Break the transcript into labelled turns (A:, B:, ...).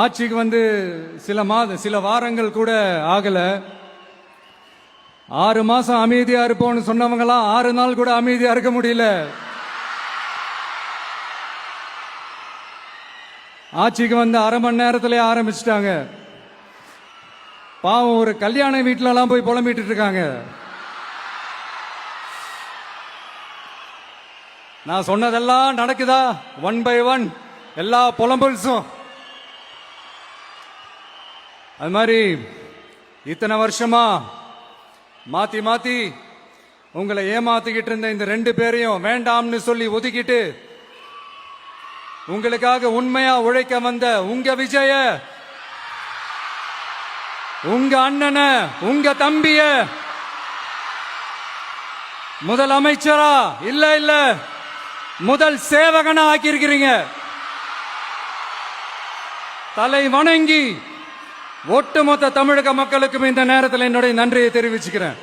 A: ஆட்சிக்கு வந்து சில வாரங்கள் கூட ஆகல. 6 மாசம் அமைதியா இருப்போம்னு சொன்னவங்களாம் 6 நாள் கூட அமைதியா இருக்க முடியல. ஆட்சிக்கு வந்து அரை மணி நேரத்திலே ஆரம்பிச்சிட்டாங்க. பாவம், ஒரு கல்யாண வீட்டுல எல்லாம் போய் புலம்பிட்டு இருக்காங்க. நான் சொன்னதெல்லாம் நடக்குதா? 1 by 1 எல்லா புலம்பல்ஸும். அது மாதிரி இத்தனை வருஷமா மாத்தி மாத்தி உங்களை ஏமாத்திக்கிட்டு இருந்த இந்த 2 பேரையும் வேண்டாம்னு சொல்லி ஒதுக்கிட்டு உங்களுக்காக உண்மையா உழைக்க வந்த உங்க விஜய, உங்க அண்ணன, உங்க தம்பிய முதலமைச்சரா இல்ல முதல் சேவகனா ஆக்கியிருக்கிறீங்க. தலை வணங்கி ஒட்டுமொத்த தமிழக மக்களுக்கும் இந்த நேரத்தில் என்னுடைய நன்றியை தெரிவிச்சுக்கிறேன்.